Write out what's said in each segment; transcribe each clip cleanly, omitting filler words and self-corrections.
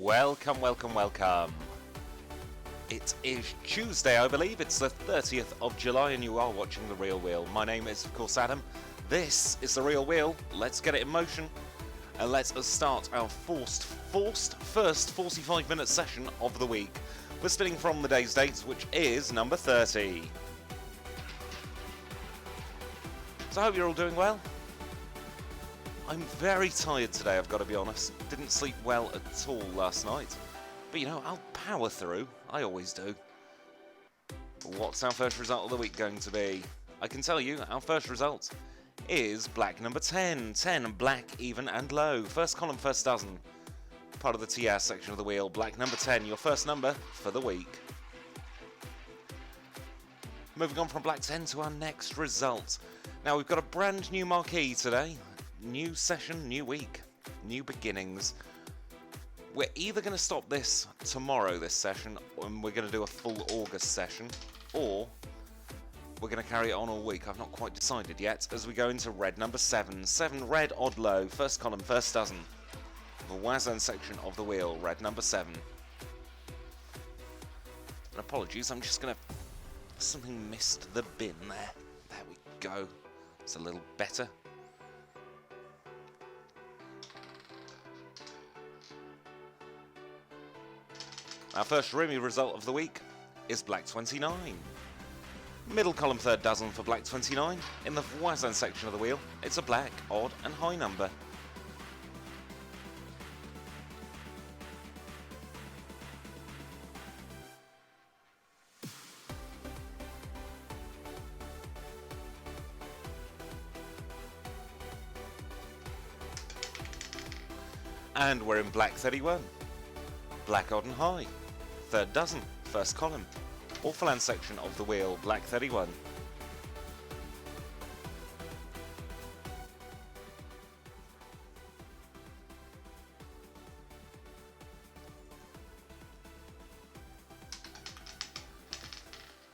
Welcome, welcome, welcome. It is Tuesday, I believe. It's the 30th of July and you are watching The Real Wheel. My name is, of course, Adam. This is The Real Wheel. Let's get it in motion. And let us start our forced first 45-minute session of the week. We're spinning from the day's dates, which is number 30. So I hope you're all doing well. I'm very tired today, I've got to be honest. Didn't sleep well at all last night. But you know, I'll power through. I always do. What's our first result of the week going to be? I can tell you, our first result is black number 10. 10, black, even and low. First column, first dozen. Part of the TR section of the wheel. Black number 10, your first number for the week. Moving on from black 10 to our next result. Now we've got a brand new marquee today. New session, new week, new beginnings. We're either going to stop this tomorrow, this session, and we're going to do a full August session, or we're going to carry it on all week. I've not quite decided yet, as we go into red number 7. 7, red, odd, low, first column, first dozen. The Wazan section of the wheel, red number 7. And apologies, I'm just going to... Something missed the bin there. There we go. It's a little better. Our first roomy result of the week is black 29. Middle column, third dozen for black 29. In the Wazan section of the wheel, it's a black, odd and high number. And we're in black 31. Black, odd and high. Third dozen, first column. Orphaland section of the wheel, black 31.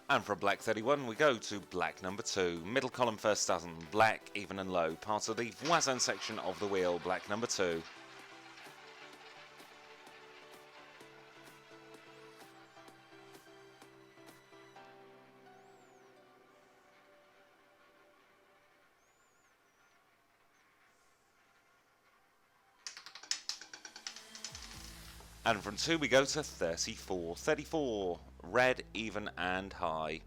And from black 31 we go to black number 2. Middle column, first dozen. Black, even and low. Part of the Wazan section of the wheel, black number 2. And from 2 we go to 34. 34, red, even and high.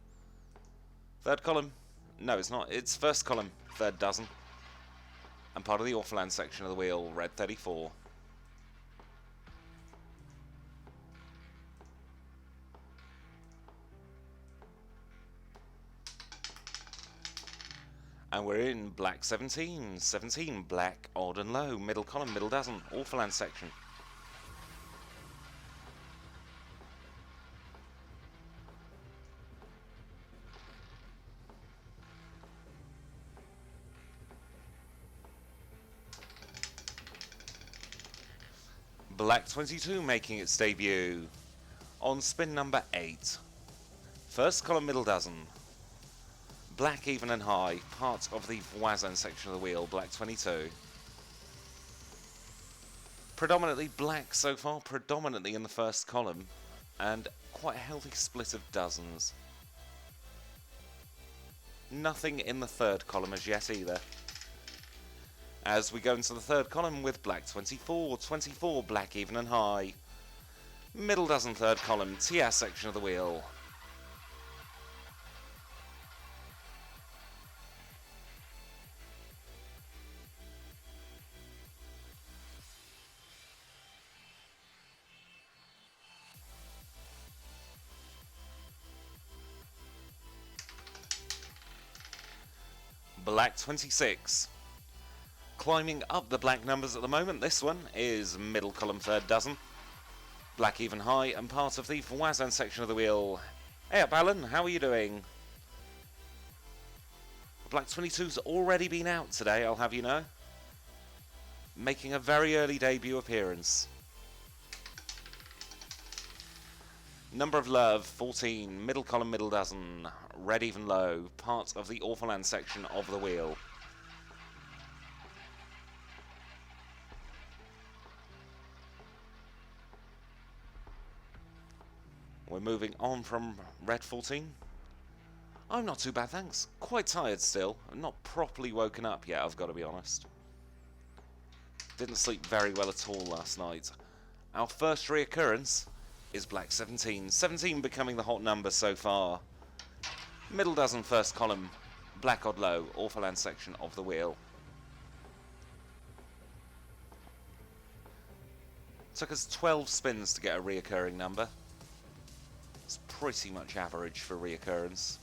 Third column. No, it's not. It's first column, third dozen. And part of the Orphaland section of the wheel, red 34. And we're in black 17. 17, black, odd and low. Middle column, middle dozen. Orphaland section. Black 22 making its debut on spin number 8. First column, middle dozen. Black, even and high, part of the Wazan section of the wheel, black 22. Predominantly black so far, predominantly in the first column, and quite a healthy split of dozens. Nothing in the third column as yet either. As we go into the third column with black 24, 24, black, even and high. Middle dozen, third column, TR section of the wheel. Black 26. Climbing up the black numbers at the moment, this one is middle column, third dozen. Black, even high, and part of the Wazan section of the wheel. Hey up, Alan, how are you doing? Black 22's already been out today, I'll have you know. Making a very early debut appearance. Number of love, 14. Middle column, middle dozen. Red, even low. Part of the Orphaland section of the wheel. We're moving on from red 14. I'm not too bad, thanks. Quite tired still. I'm not properly woken up yet, I've got to be honest. Didn't sleep very well at all last night. Our first reoccurrence is black 17. 17 becoming the hot number so far. Middle dozen, first column. Black odd low, awful land section of the wheel. Took us 12 spins to get a reoccurring number. It's pretty much average for reoccurrence.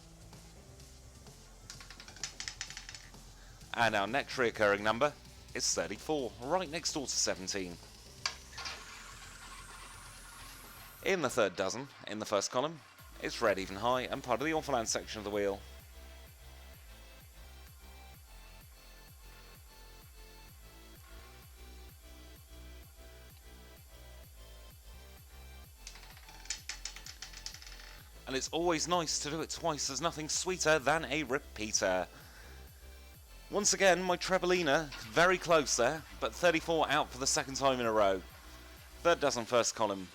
And our next reoccurring number is 34, right next door to 17. In the third dozen, in the first column, it's red even high and part of the awful land section of the wheel. And it's always nice to do it twice. There's nothing sweeter than a repeater. Once again, my Trebellina, very close there, but 34 out for the second time in a row. Third dozen, first column.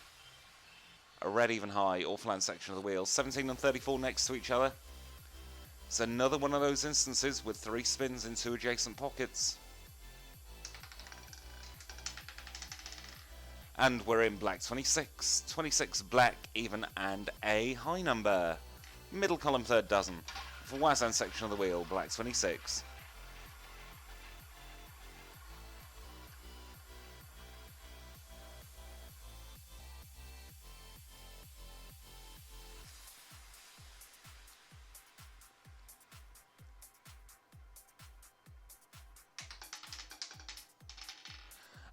A red even high, awful land section of the wheel. 17 and 34 next to each other. It's another one of those instances with 3 spins in 2 adjacent pockets. And we're in black 26. 26 black, even, and a high number. Middle column, third dozen. For Wazan section of the wheel, black 26.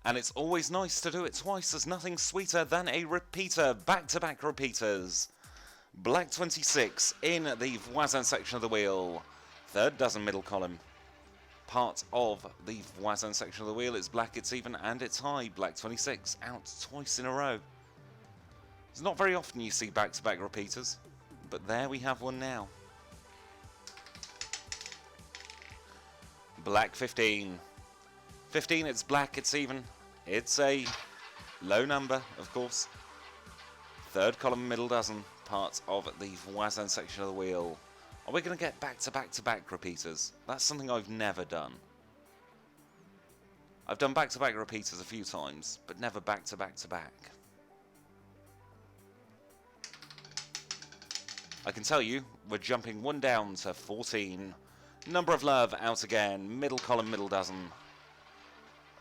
And it's always nice to do it twice. There's nothing sweeter than a repeater. Back-to-back repeaters. Black 26 in the Voisin section of the wheel. Third dozen, middle column. Part of the Voisin section of the wheel. It's black, it's even, and it's high. Black 26 out twice in a row. It's not very often you see back-to-back repeaters, but there we have one now. Black 15. 15, it's black, it's even. It's a low number, of course. Third column, middle dozen, part of the Voisin section of the wheel. Are we going to get back-to-back-to-back repeaters? That's something I've never done. I've done back-to-back repeaters a few times, but never back-to-back-to-back. I can tell you, we're jumping one down to 14. Number of love out again, middle column, middle dozen.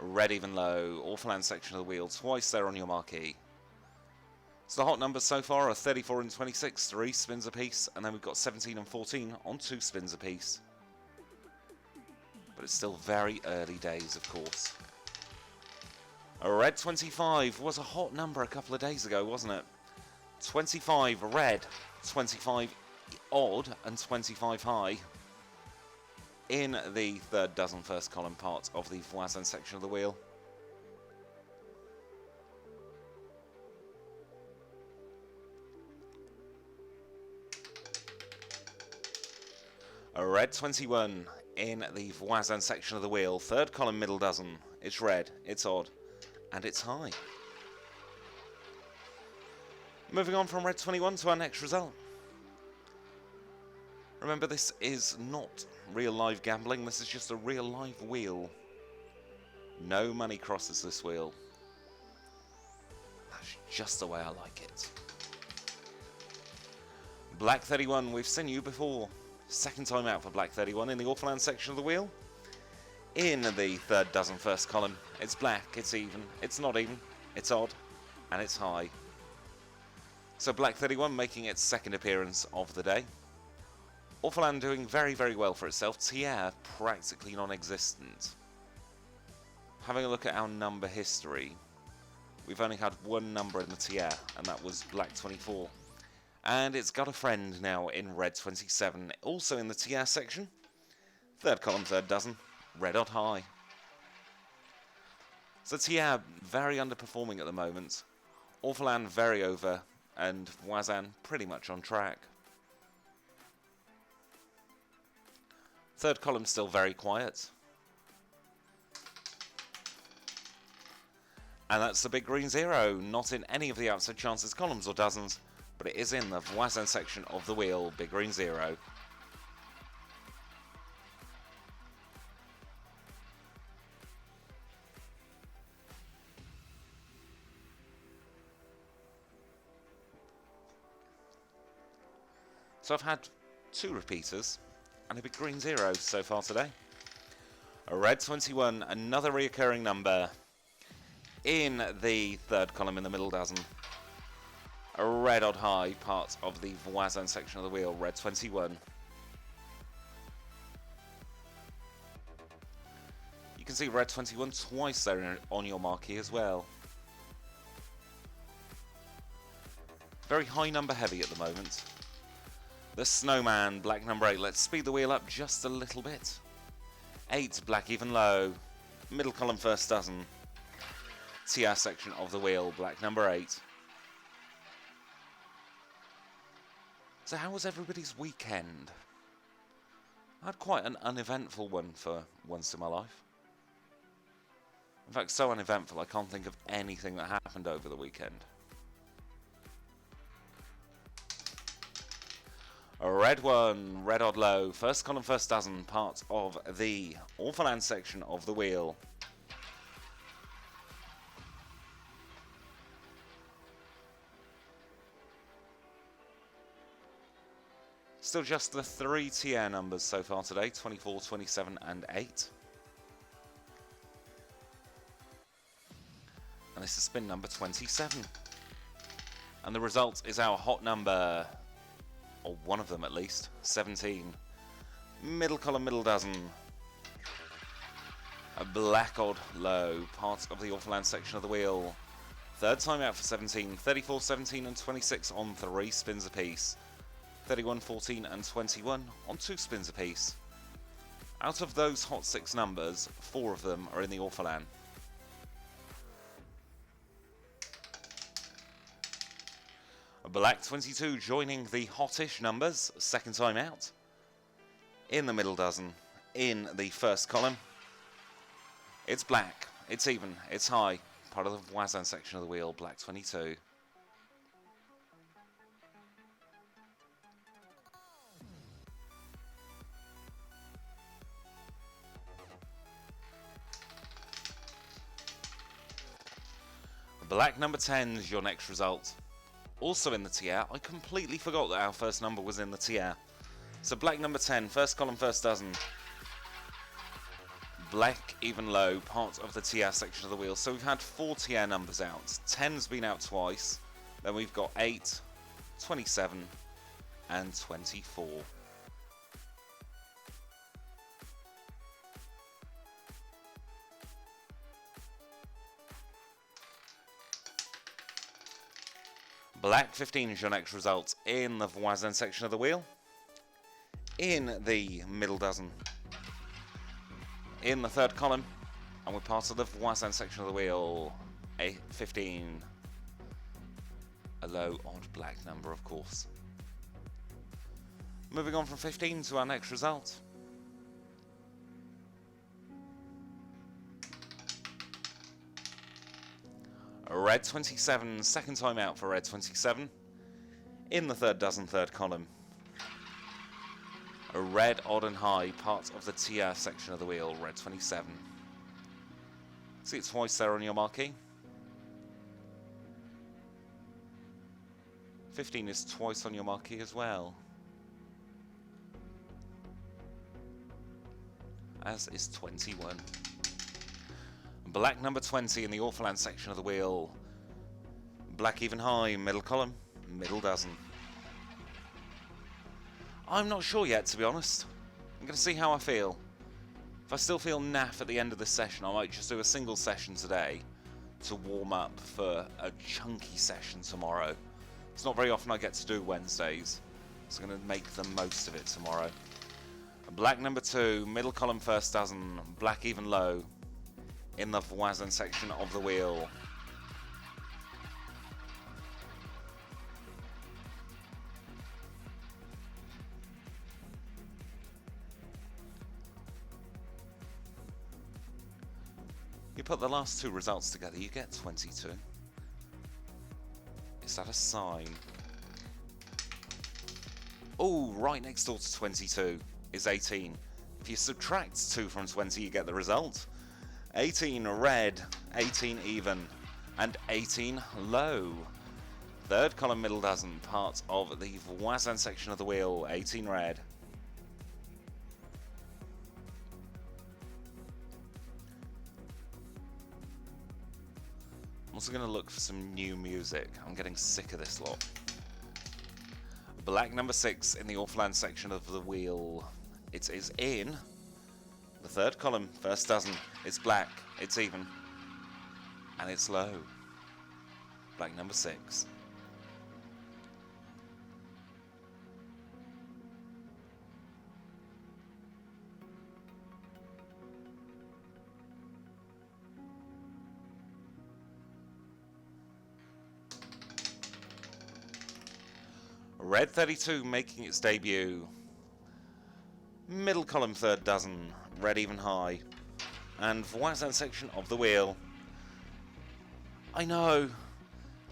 Red even low, awful land section of the wheel, twice there on your marquee. So the hot numbers so far are 34 and 26, 3 spins apiece, and then we've got 17 and 14 on 2 spins apiece. But it's still very early days, of course. A red 25 was a hot number a couple of days ago, wasn't it? 25 red, 25 odd, and 25 high. In the third dozen, first column, part of the Voisin section of the wheel. A red 21 in the Voisin section of the wheel. Third column, middle dozen. It's red, it's odd, and it's high. Moving on from red 21 to our next result. Remember, this is not real live gambling, this is just a real live wheel. No money crosses this wheel. That's just the way I like it. Black 31, we've seen you before. Second time out for Black 31 in the awful land section of the wheel. In the third dozen, first column. It's black, it's even, it's not even, it's odd, and it's high. So Black 31 making its second appearance of the day. Awful land doing very, very well for itself. TR practically non-existent. Having a look at our number history, we've only had one number in the TR, and that was Black 24. And it's got a friend now in Red 27, also in the TR section. Third column, third dozen, red odd high. So TR very underperforming at the moment. Awful land very over, and Wazan pretty much on track. Third column still very quiet. And that's the big green 0, not in any of the outside chances, columns or dozens, but it is in the voisin section of the wheel, big green 0. So I've had 2 repeaters and a big green 0 so far today. A red 21, another reoccurring number in the 3rd column in the middle dozen. A red odd high, part of the voisin section of the wheel, red 21. You can see red 21 twice there on your marquee as well. Very high number heavy at the moment. The snowman, black number 8. Let's speed the wheel up just a little bit. 8, black even low. Middle column, 1st dozen. TR section of the wheel, black number 8. So how was everybody's weekend? I had quite an uneventful one for once in my life. In fact, so uneventful I can't think of anything that happened over the weekend. A red 1, red odd low, 1st column, 1st dozen, part of the Orphaland section of the wheel. Still just the 3 TR numbers so far today, 24, 27 and 8. And this is spin number 27. And the result is our hot number, or one of them at least, 17. Middle column, middle dozen. A black odd low, part of the Orphaland section of the wheel. 3rd time out for 17, 34, 17 and 26 on 3 spins apiece. 31, 14 and 21 on 2 spins apiece. Out of those hot 6 numbers, 4 of them are in the Orphaland. A black 22 joining the hottish numbers, 2nd time out. In the middle dozen, in the 1st column. It's black, it's even, it's high, part of the voisin section of the wheel, black 22. Black number 10 is your next result. Also in the TR, I completely forgot that our first number was in the TR. So black number 10, 1st column, 1st dozen. Black even low, part of the TR section of the wheel. So we've had 4 TR numbers out. 10's been out twice. Then we've got 8, 27 and 24. Black 15 is your next result in the voisin section of the wheel. In the middle dozen. In the 3rd column. And we're part of the voisin section of the wheel. A 15. A low odd black number, of course. Moving on from 15 to our next result. Red 27, 2nd time out for red 27. In the 3rd dozen, 3rd column. A red odd and high, part of the TR section of the wheel, red 27. See it twice there on your marquee. 15 is twice on your marquee as well. As is 21. Black number 20 in the Orphaland section of the wheel. Black even high, middle column, middle dozen. I'm not sure yet, to be honest. I'm going to see how I feel. If I still feel naff at the end of this session, I might just do a single session today to warm up for a chunky session tomorrow. It's not very often I get to do Wednesdays, so I'm going to make the most of it tomorrow. Black number 2, middle column, 1st dozen, black even low. In the voisin section of the wheel. You put the last 2 results together, you get 22. Is that a sign? Oh, right next door to 22 is 18. If you subtract 2 from 20, you get the result. 18 red, 18 even, and 18 low. Third column, middle dozen, part of the voisin section of the wheel, 18 red. I'm also going to look for some new music. I'm getting sick of this lot. Black number 6 in the Orphaland section of the wheel. It is in the third column, first dozen. It's black, it's even, and it's low. Black number 6. Red 32 making its debut. Middle column, third dozen. Red even high. And voisin section of the wheel. I know,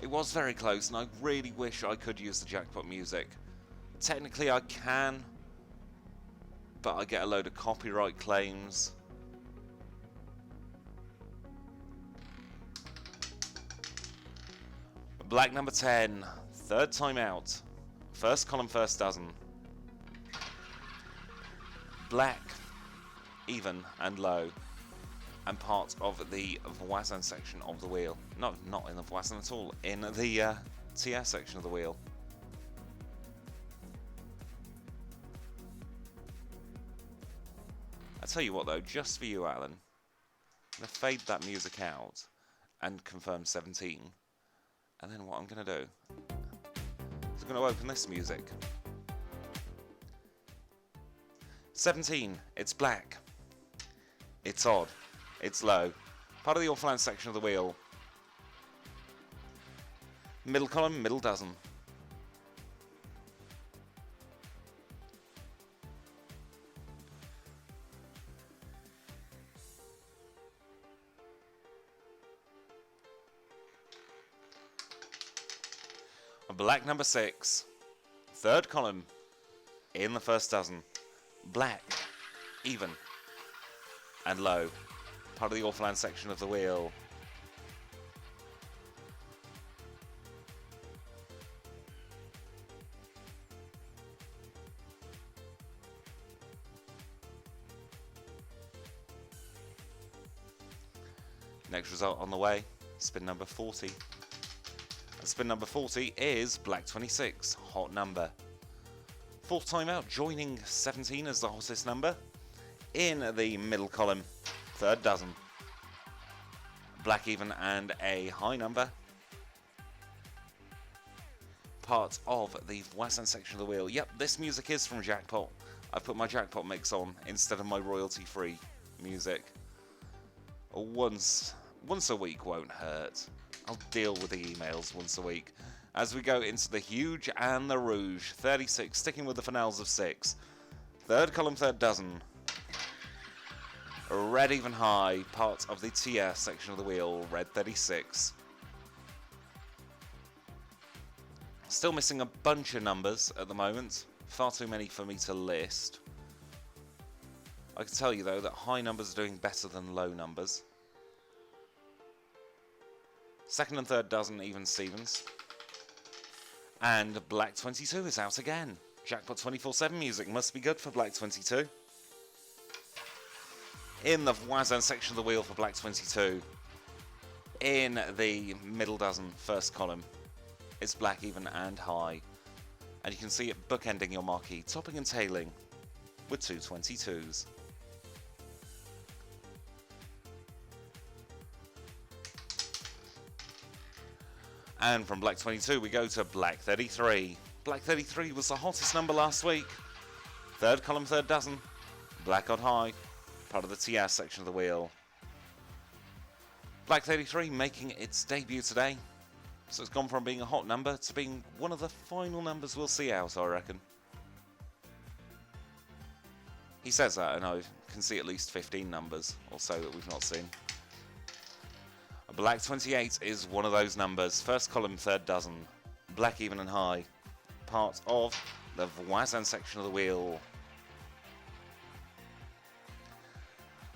it was very close, and I really wish I could use the jackpot music. Technically I can, but I get a load of copyright claims. Black number 10, third time out. First column, first dozen. Black, even and low. And part of the voisin section of the wheel. No, not in the voisin at all. In the TR section of the wheel. I tell you what though, just for you, Alan, I'm going to fade that music out and confirm 17. And then what I'm going to do is I'm going to open this music. 17, it's black. It's odd. It's low. Part of the Orphaland section of the wheel. Middle column, middle dozen. Black number 6. Third column in the first dozen. Black, even, and low. Part of the Orphaland section of the wheel. Next result on the way, spin number 40. And spin number 40 is Black 26, hot number. Fourth time out, joining 17 as the hottest number. In the middle column, third dozen. Black even and a high number. Part of the voisin section of the wheel. Yep, this music is from Jackpot. I've put my Jackpot mix on instead of my royalty-free music. Once a week won't hurt. I'll deal with the emails once a week. As we go into the Huge and the Rouge. 36, sticking with the finales of 6. Third column, third dozen. Red even high, part of the TR section of the wheel, red 36. Still missing a bunch of numbers at the moment. Far too many for me to list. I can tell you though that high numbers are doing better than low numbers. Second and third dozen, even Stevens. And Black 22 is out again. Jackpot 24/7 music must be good for Black 22. In the voisin section of the wheel for Black 22. In the middle dozen, first column. It's black even and high. And you can see it bookending your marquee, topping and tailing with 2 22s. And from Black 22 we go to Black 33. Black 33 was the hottest number last week. Third column, third dozen. Black on high. Part of the TR section of the wheel. Black 33 making its debut today. So it's gone from being a hot number to being one of the final numbers we'll see out, I reckon. He says that, and I can see at least 15 numbers or so that we've not seen. Black 28 is one of those numbers. First column, third dozen. Black even and high. Part of the Voisin section of the wheel.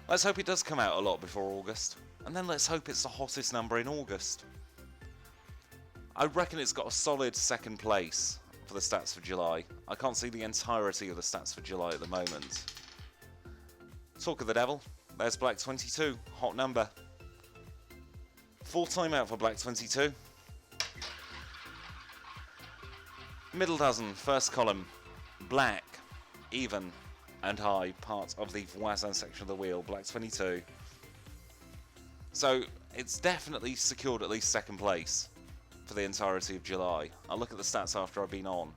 Let's hope it does come out a lot before August, and then let's hope it's the hottest number in August. I reckon it's got a solid second place for the stats for July. I can't see the entirety of the stats for July at the moment. Talk of the devil, there's Black 22, hot number. Full time out for Black 22. Middle dozen, first column, black, even and high, part of the Voisin section of the wheel, Black 22. So it's definitely secured at least second place for the entirety of July. I'll look at the stats after I've been on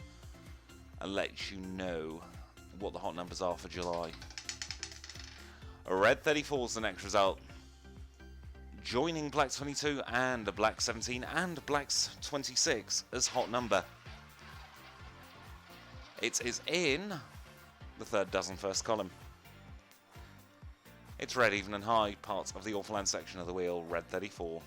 and let you know what the hot numbers are for July. A Red 34 is the next result, joining Black 22 and Black 17 and Black 26 as hot number. It is in the third dozen, first column. It's red, even and high, part of the Awfulland section of the wheel, Red 34.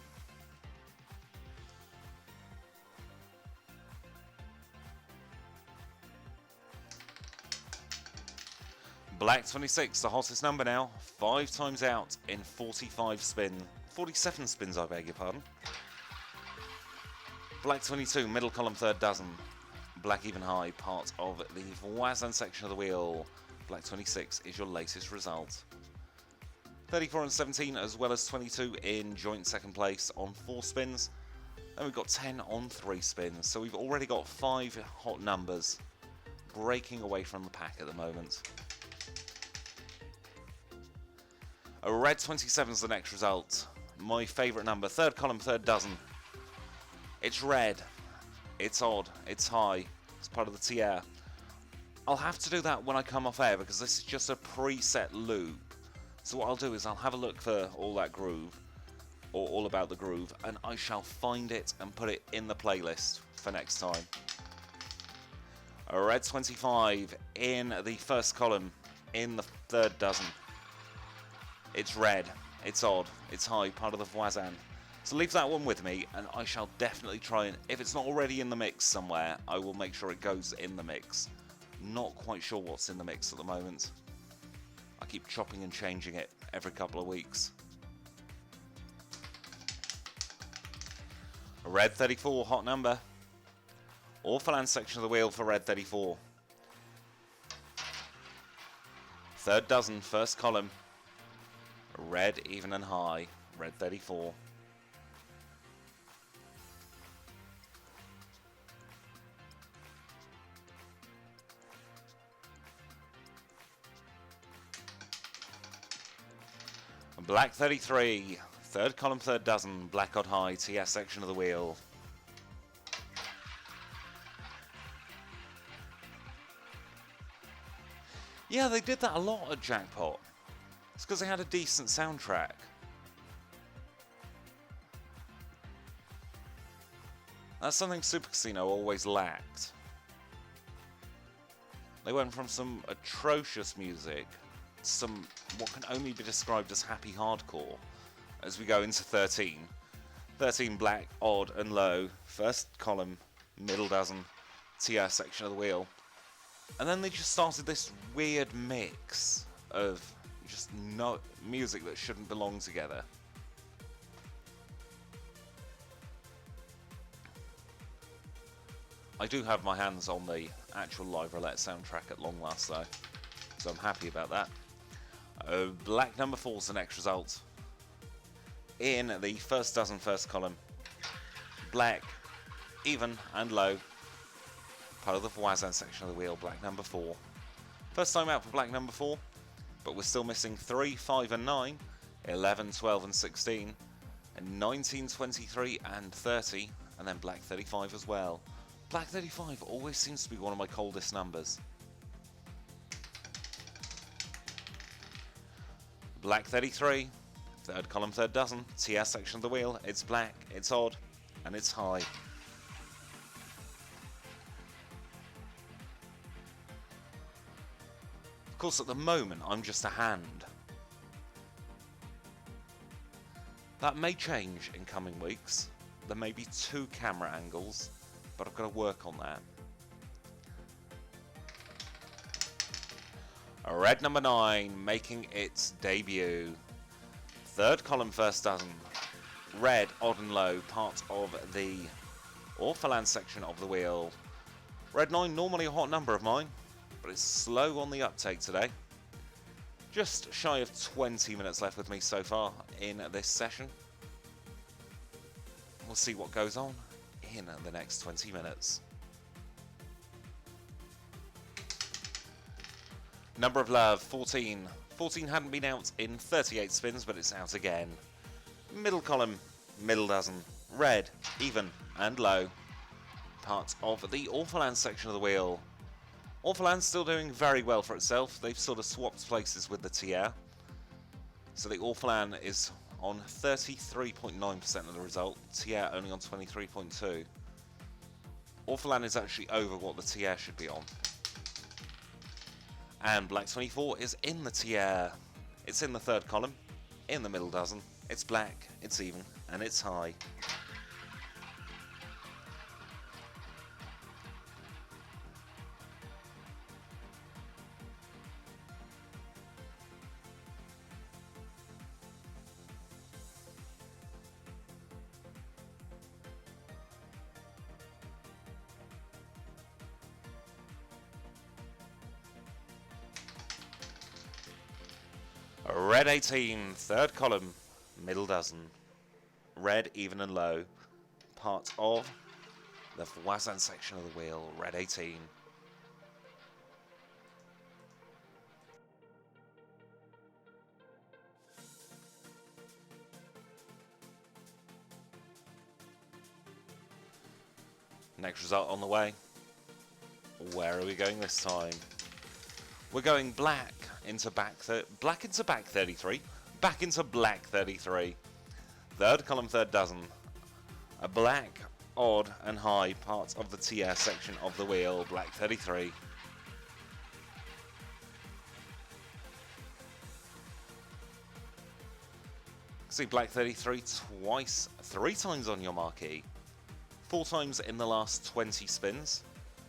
Black 26, the hottest number now, 5 times out in 47 spins, I beg your pardon. Black 22, middle column, third dozen. Black even high, part of the Voisin section of the wheel. Black 26 is your latest result. 34 and 17, as well as 22 in joint second place on 4 spins. Then we've got 10 on 3 spins. So we've already got 5 hot numbers breaking away from the pack at the moment. A Red 27 is the next result. My favourite number, third column, third dozen. It's red. It's odd, it's high, it's part of the TR. I'll have to do that when I come off air because this is just a preset loop. So what I'll do is I'll have a look for all that groove, or all about the groove, and I shall find it and put it in the playlist for next time. A Red 25 in the first column, in the third dozen. It's red, it's odd, it's high, part of the Voisin. So leave that one with me, and I shall definitely try and, if it's not already in the mix somewhere, I will make sure it goes in the mix. Not quite sure what's in the mix at the moment. I keep chopping and changing it every couple of weeks. A Red 34, hot number. Awfulland section of the wheel for Red 34. Third dozen, first column. Red, even and high, Red 34. Black 33, third column, third dozen, black odd high, TS section of the wheel. Yeah, they did that a lot at Jackpot. It's because they had a decent soundtrack. That's something Super Casino always lacked. They went from some atrocious music, some what can only be described as happy hardcore, as we go into 13. 13 black, odd and low, first column, middle dozen, TR section of the wheel. And then they just started this weird mix of just no music that shouldn't belong together. I do have my hands on the actual live Roulette soundtrack at long last though, so I'm happy about that. Black number 4 is the next result. In the first dozen, first column. Black, even and low. Part of the Voisin section of the wheel, black number 4. First time out for black number 4, but we're still missing 3, 5 and 9, 11, 12 and 16, and 19, 23 and 30, and then black 35 as well. Black 35 always seems to be one of my coldest numbers. Black 33, third column, third dozen, TS section of the wheel, it's black, it's odd, and it's high. Of course, at the moment, I'm just a hand. That may change in coming weeks. There may be 2 camera angles, but I've got to work on that. Red number 9 making its debut. Third column, first dozen. Red, odd and low, part of the Orphaland section of the wheel. Red 9, normally a hot number of mine, but it's slow on the uptake today. Just shy of 20 minutes left with me so far in this session. We'll see what goes on in the next 20 minutes. Number of love, 14. 14 hadn't been out in 38 spins, but it's out again. Middle column, middle dozen. Red, even and low. Part of the Orphaland section of the wheel. Orphaland's still doing very well for itself. They've sort of swapped places with the TR. So the Orphaland is on 33.9% of the result. TR only on 23.2%. Orphaland is actually over what the TR should be on. And Black 24 is in the TR. It's in the third column, in the middle dozen. It's black, it's even, and it's high. Red 18, third column, middle dozen. Red, even and low. Part of the Voisin section of the wheel. Red 18. Next result on the way. Where are we going this time? We're going black into back 33, back into black 33. Third column, third dozen. A black, odd and high part of the TR section of the wheel, black 33. See black 33 twice, 3 times on your marquee. 4 times in the last 20 spins.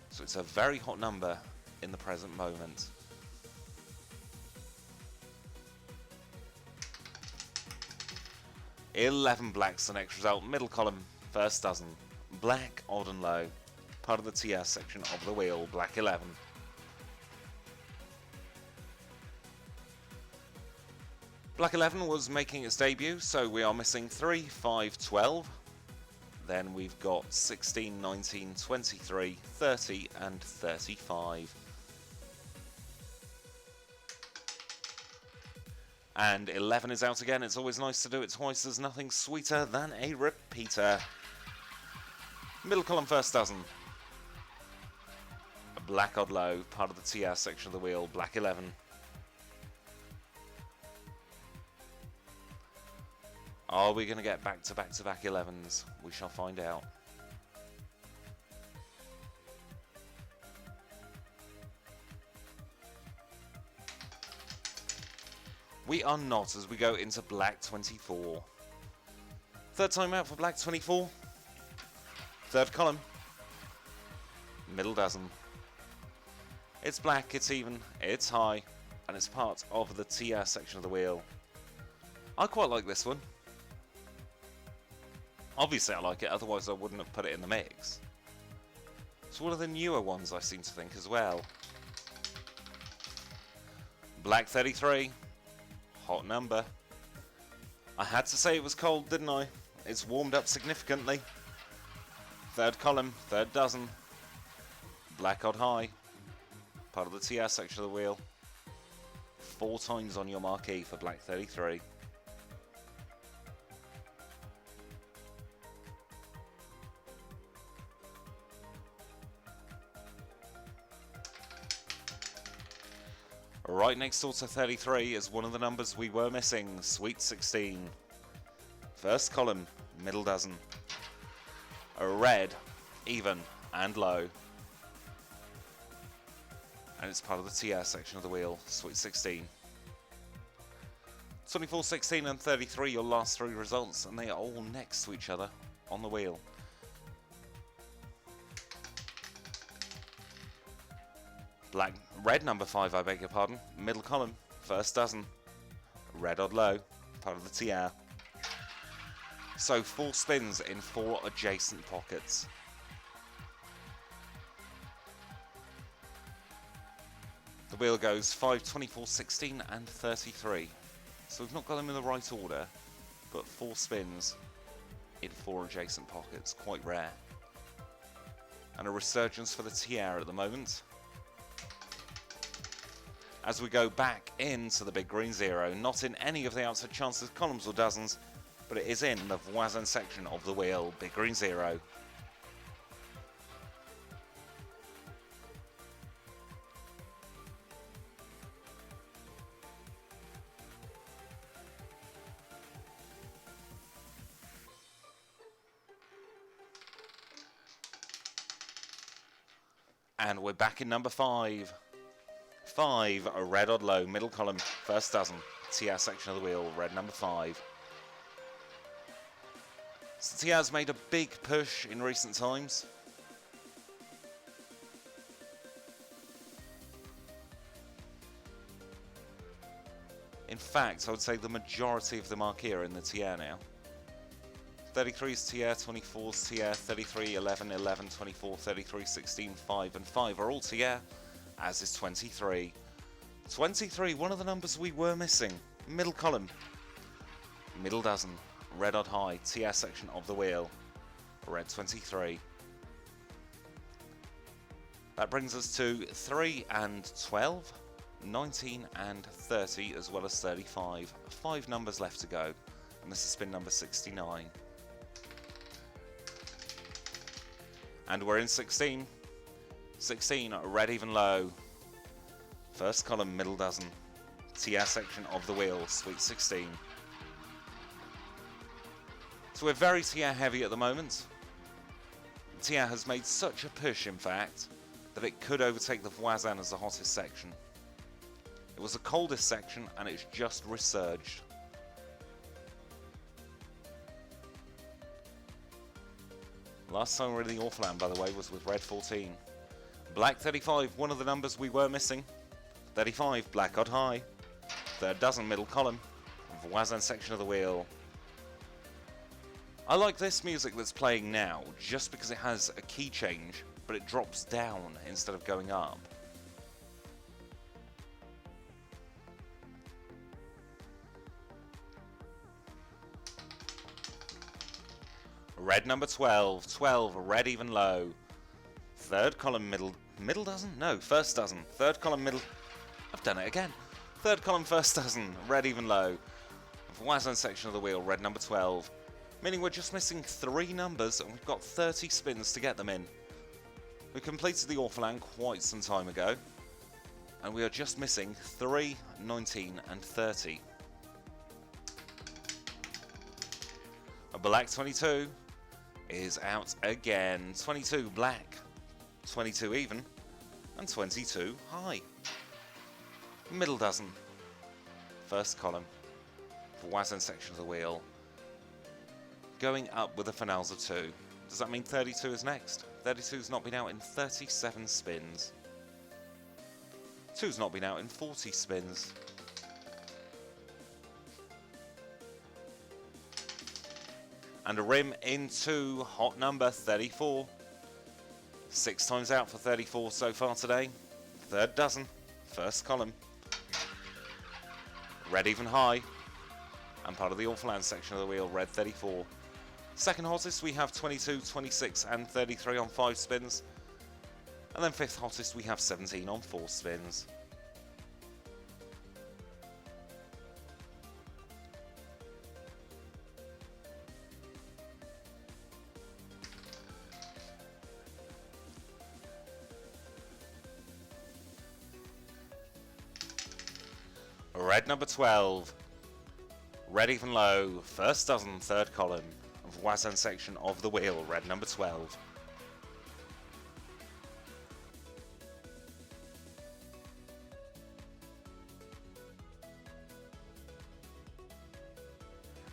So it's a very hot number in the present moment. $11 blacks the next result, middle column, first dozen. Black, odd and low, part of the TR section of the wheel, black 11. Black 11 was making its debut, so we are missing 3, 5, 12. Then we've got 16, 19, 23, 30 and 35. And 11 is out again. It's always nice to do it twice. There's nothing sweeter than a repeater. Middle column, first dozen. A black odd low, part of the TR section of the wheel, black 11. Are we going to get back to back 11s? We shall find out. We are not, as we go into black 24. Third time out for black 24. Third column. Middle dozen. It's black, it's even, it's high, and it's part of the TR section of the wheel. I quite like this one. Obviously I like it, otherwise I wouldn't have put it in the mix. It's one of the newer ones, I seem to think, as well. Black 33. Hot number. I had to say it was cold, didn't I? It's warmed up significantly. Third column, third dozen. Black odd high. Part of the TR section of the wheel. 4 times on your marquee for black 33. Right next door to 33 is one of the numbers we were missing, Sweet 16. First column, middle dozen. A red, even and low. And it's part of the TR section of the wheel, Sweet 16. 24, 16 and 33, your last 3 results, and they are all next to each other on the wheel. red number 5, I beg your pardon, middle column, first dozen, red odd low, part of the TR. So 4 spins in 4 adjacent pockets. The wheel goes 5, 24, 16 and 33. So we've not got them in the right order, but 4 spins in 4 adjacent pockets, quite rare. And a resurgence for the TR at the moment. As we go back into the big green 0, not in any of the outside chances, columns or dozens, but it is in the voisin section of the wheel, big green 0. And we're back in number 5. 5, a red odd low, middle column, first dozen, TR section of the wheel, red number 5. So TR's made a big push in recent times. In fact, I would say the majority of them are here in the TR now. 33's TR, 24's TR, 33, 11, 11, 24, 33, 16, 5 and 5 are all TR, as is 23. 23, one of the numbers we were missing. Middle column, middle dozen, red odd high, TR section of the wheel, red 23. That brings us to 3 and 12, 19 and 30, as well as 35. 5 numbers left to go, and this is spin number 69. And we're in 16. 16, red even low. First column, middle dozen. TR section of the wheel, sweet 16. So we're very TR heavy at the moment. TR has made such a push, in fact, that it could overtake the voisin as the hottest section. It was the coldest section, and it's just resurged. Last time we were in the Orphaland, by the way, was with red 14. Black 35, one of the numbers we were missing. 35, black odd high. Third dozen, middle column. Voisin section of the wheel. I like this music that's playing now, just because it has a key change, but it drops down instead of going up. Red number 12, 12, red even low. Third column, middle dozen? No, first dozen. Third column, middle, I've done it again. Third column, first dozen, red even low. Voisin section of the wheel, red number 12. Meaning we're just missing 3 numbers and we've got 30 spins to get them in. We completed the Orphaland quite some time ago. And we are just missing 3, 19 and 30. A black 22 is out again. 22 black, 22 even, and 22 high. Middle dozen. First column. Voisin section of the wheel. Going up with a finals of 2. Does that mean 32 is next? 32's not been out in 37 spins. 2's not been out in 40 spins. And a rim into hot number 34. 6 times out for 34 so far today. Third dozen, first column. Red even high. And part of the Orphaland section of the wheel, red 34. Second hottest we have 22, 26 and 33 on 5 spins. And then fifth hottest we have 17 on 4 spins. Red number 12. Red even low. First dozen, third column. Voisin section of the wheel. Red number 12.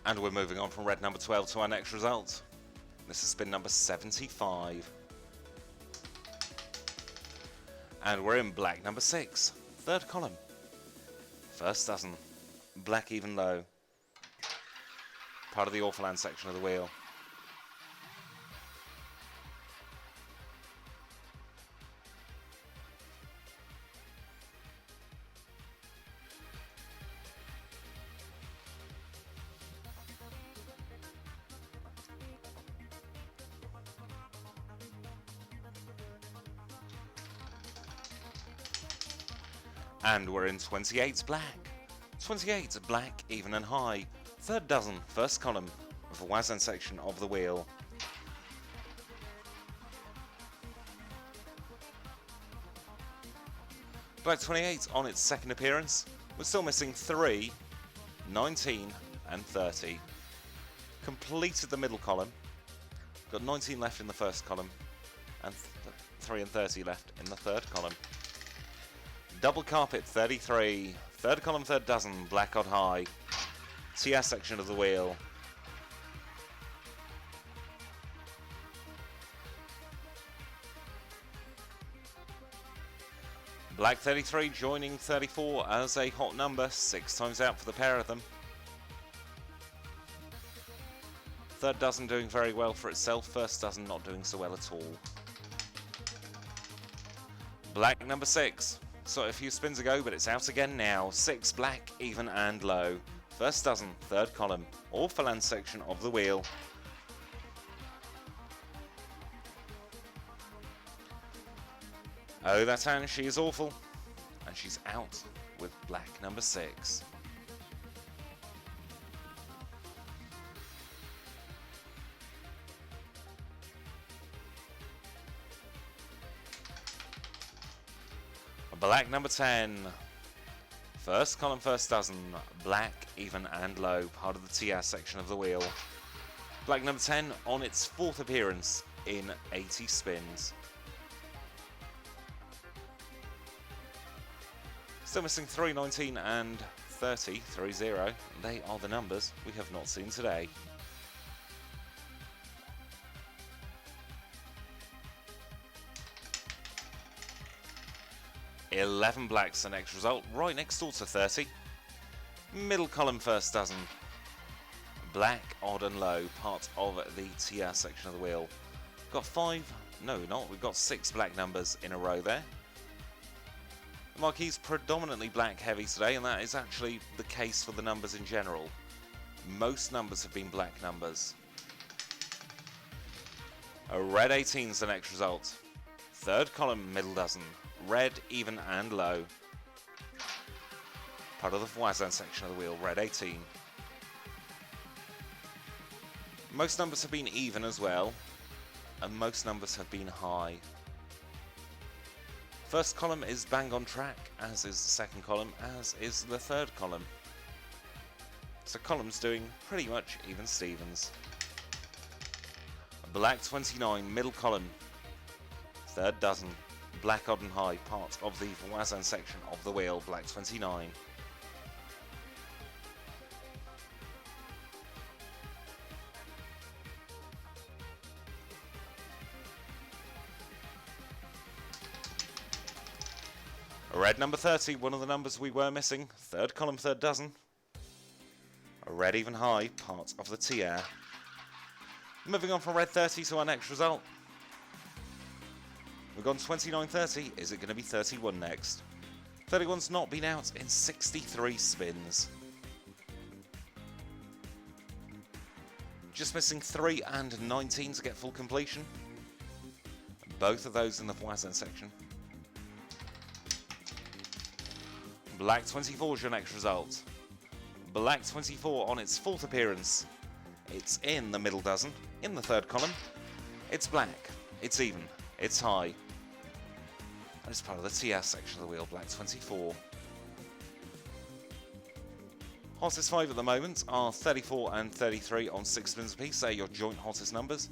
And we're moving on from red number 12 to our next result. This is spin number 75. And we're in black number 6, third column. First dozen, black even low. Part of the Orphaland section of the wheel. And we're in 28's black. 28's black, even and high. Third dozen, first column of the Wazan section of the wheel. Black 28 on its second appearance. We're still missing 3, 19 and 30. Completed the middle column. Got 19 left in the first column and 3 and 30 left in the third column. Double carpet 33, third column, third dozen, black odd high. TR section of the wheel. Black 33 joining 34 as a hot number, 6 times out for the pair of them. Third dozen doing very well for itself, first dozen not doing so well at all. Black number 6. So a few spins ago, but it's out again now. 6 black, even and low. First dozen, third column, Orphaland section of the wheel. Oh, that's Anne, she is awful. And she's out with black number 6. Black number 10. First column, first dozen, black, even and low, part of the TR section of the wheel. Black number 10 on its 4th appearance in 80 spins. Still missing 3, 19 and 30, 3-0. They are the numbers we have not seen today. $11 blacks, the next result, right next door to 30. Middle column, first dozen. Black, odd and low, part of the TR section of the wheel. Got 5, no not, we've got 6 black numbers in a row there. The marquee's predominantly black heavy today, and that is actually the case for the numbers in general. Most numbers have been black numbers. A red 18's the next result. Third column, middle dozen. Red, even and low. Part of the Wazan section of the wheel, red 18. Most numbers have been even as well, and most numbers have been high. First column is bang on track, as is the second column, as is the third column. So columns doing pretty much even Stevens. Black 29, middle column. Third dozen. Black odd and high, part of the Wazan section of the wheel, black 29. Red number 30, one of the numbers we were missing. Third column, third dozen. A red even high, part of the TR. Moving on from red 30 to our next result. We've gone 29-30. Is it going to be 31 next? 31's not been out in 63 spins. Just missing 3 and 19 to get full completion. Both of those in the Wazan section. Black 24 is your next result. Black 24 on its 4th appearance. It's in the middle dozen, in the third column. It's black, it's even, it's high. And it's part of the TR section of the wheel, black 24. Hottest 5 at the moment are 34 and 33 on 6 spins apiece. They're your joint hottest numbers.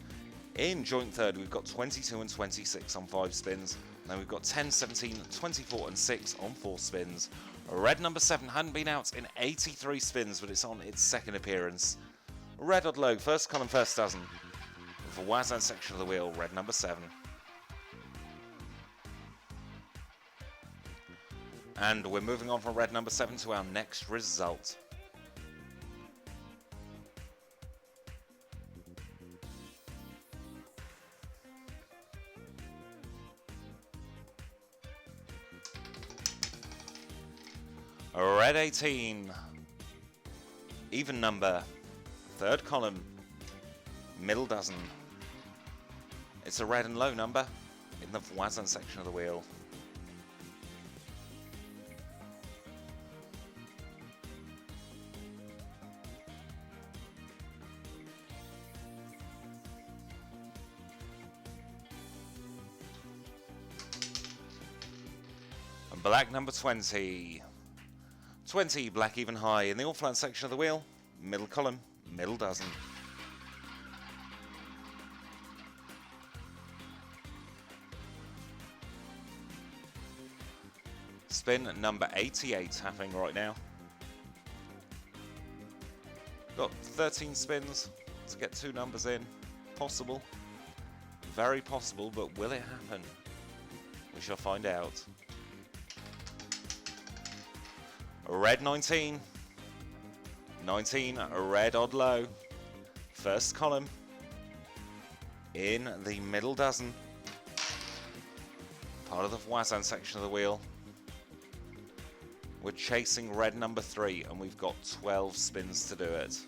In joint third, we've got 22 and 26 on 5 spins. Then we've got 10, 17, 24 and 6 on 4 spins. Red number 7 hadn't been out in 83 spins, but it's on its second appearance. Red odd low, first column, first dozen. The Wazan section of the wheel, red number 7. And we're moving on from red number 7 to our next result. Red 18, even number, third column, middle dozen. It's a red and low number in the voisin section of the wheel. And black number 20. 20, black even high in the all-flat section of the wheel, middle column, middle dozen. Spin number 88 happening right now. Got 13 spins to get 2 numbers in. Possible. Very possible, but will it happen? We shall find out. Red 19. 19, a red odd low. First column. In the middle dozen. Part of the voisin section of the wheel. We're chasing red number 3 and we've got 12 spins to do it.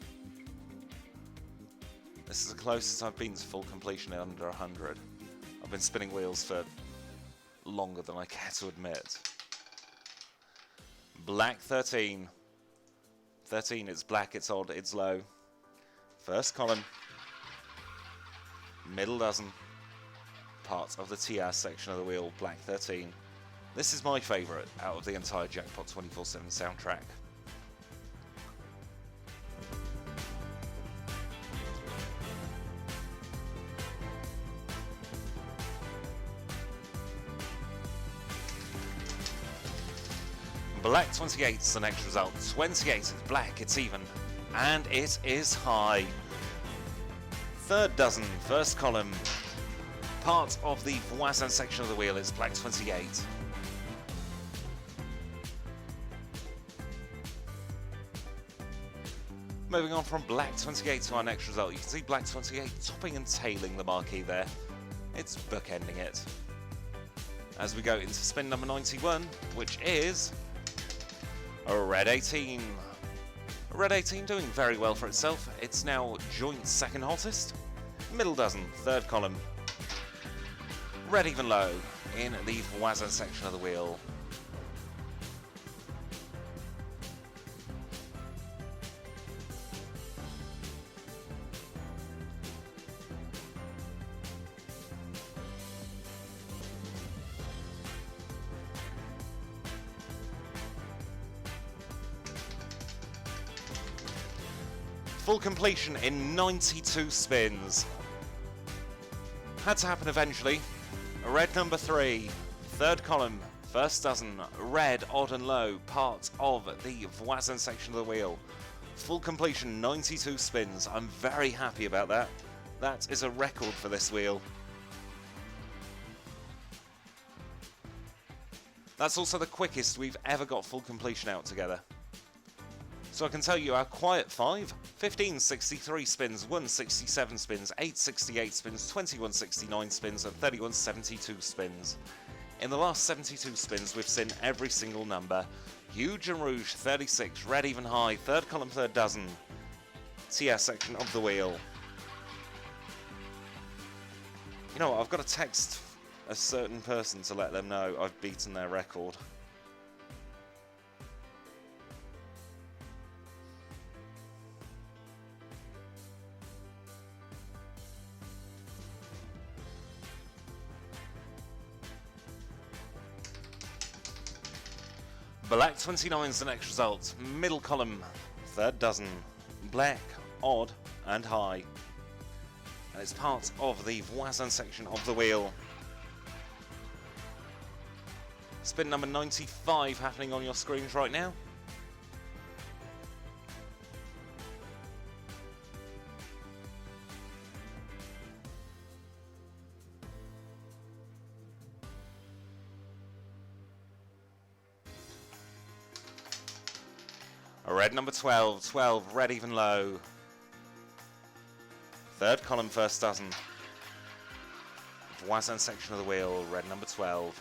This is the closest I've been to full completion in under 100. I've been spinning wheels for longer than I care to admit. Black 13. 13, it's black, it's odd, it's low. First column. Middle dozen. Part of the TR section of the wheel, black 13. This is my favourite out of the entire Jackpot 24/7 soundtrack. Black 28 is the next result. 28 is black, it's even, and it is high. Third dozen, first column. Part of the voisin section of the wheel is black 28. Moving on from black 28 to our next result, you can see black 28 topping and tailing the marquee there. It's bookending it. As we go into spin number 91, which is a red 18. A red 18 doing very well for itself. It's now joint second hottest. Middle dozen, third column. Red even low in the voisin section of the wheel. Full completion in 92 spins. Had to happen eventually. Red number 3, third column, first dozen, red, odd and low, part of the voisin section of the wheel. Full completion, 92 spins. I'm very happy about that. That is a record for this wheel. That's also the quickest we've ever got full completion out together. So I can tell you our quiet 5, 1563 spins, 167 spins, 868 spins, 2169 spins and 3172 spins. In the last 72 spins we've seen every single number. Huge and Rouge 36, red even high, third column, third dozen. TR section of the wheel. You know what, I've got to text a certain person to let them know I've beaten their record. Black 29 is the next result. Middle column, third dozen. Black, odd, and high. And it's part of the voisin section of the wheel. Spin number 95 happening on your screens right now. Red number 12, 12, red even low. Third column, first dozen. Voisin section of the wheel, red number 12.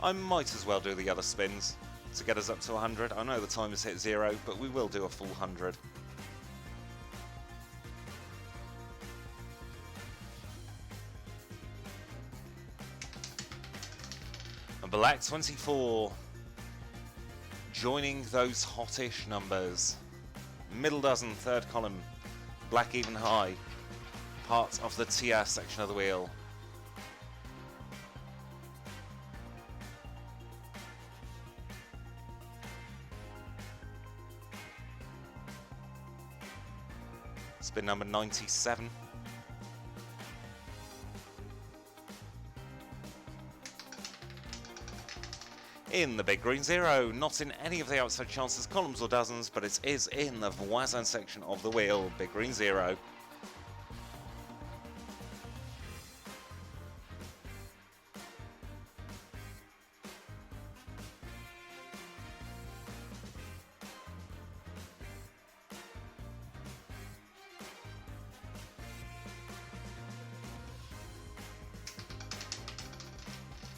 I might as well do the other spins to get us up to 100. I know the time has hit 0, but we will do a full 100. And black 24, joining those hottish numbers. Middle dozen, third column, black even high, part of the TR section of the wheel. Spin number 97. In the big green 0, not in any of the outside chances, columns or dozens, but it is in the Voisin section of the wheel, big green 0.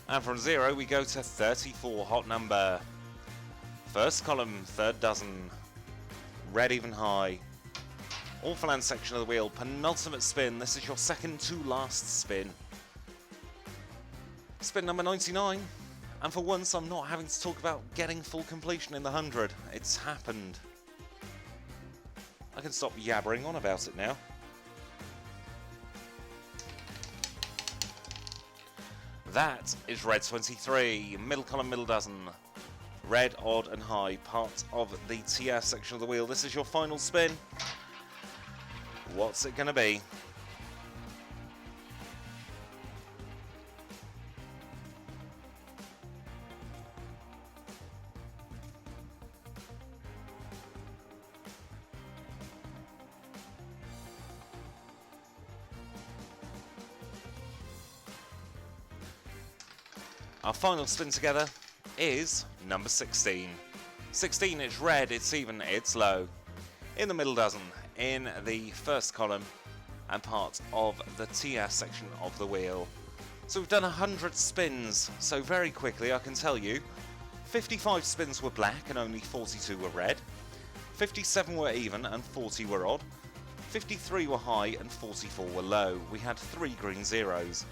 And from 0 we go to 34, hot number. First column, third dozen, red even high. Orphaland section of the wheel, penultimate spin. This is your second to last spin. Spin number 99. And for once I'm not having to talk about getting full completion in the 100. It's happened. I can stop yabbering on about it now. That is red 23, middle column, middle dozen, red, odd and high, part of the TR section of the wheel. This is your final spin. What's it going to be? Our final spin together is number 16. 16, it's red, it's even, it's low. In the middle dozen, in the first column, and part of the TR section of the wheel. So we've done 100 spins, so very quickly I can tell you, 55 spins were black and only 42 were red. 57 were even and 40 were odd. 53 were high and 44 were low. We had 3 green zeros.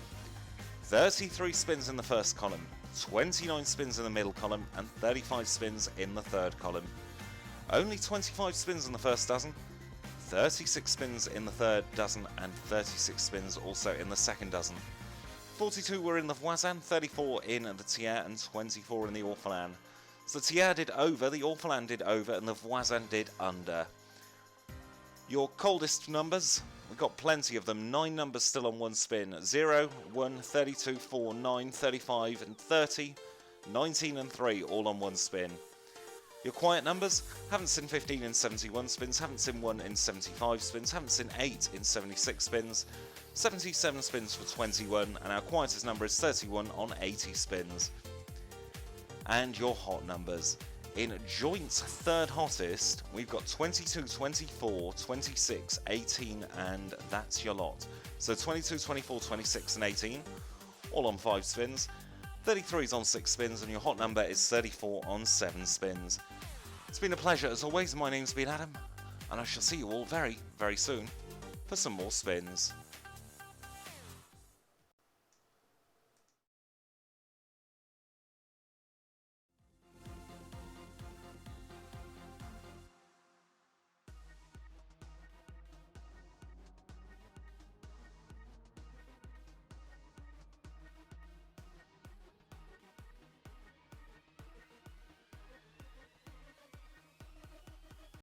33 spins in the first column, 29 spins in the middle column, and 35 spins in the third column. Only 25 spins in the first dozen, 36 spins in the third dozen, and 36 spins also in the second dozen. 42 were in the Voisin, 34 in the TR, and 24 in the Orphaland. So the TR did over, the Orphaland did over, and the Voisin did under. Your coldest numbers, we've got plenty of them. 9 numbers still on one spin. 0, 1, 32, 4, 9, 35 and 30, 19 and 3 all on one spin. Your quiet numbers, haven't seen 15 in 71 spins, haven't seen 1 in 75 spins, haven't seen 8 in 76 spins, 77 spins for 21, and our quietest number is 31 on 80 spins. And your hot numbers. In joint third hottest, we've got 22, 24, 26, 18, and that's your lot. So 22, 24, 26, and 18, all on 5 spins. 33 is on 6 spins, and your hot number is 34 on 7 spins. It's been a pleasure as always. My name's been Adam, and I shall see you all very, very soon for some more spins.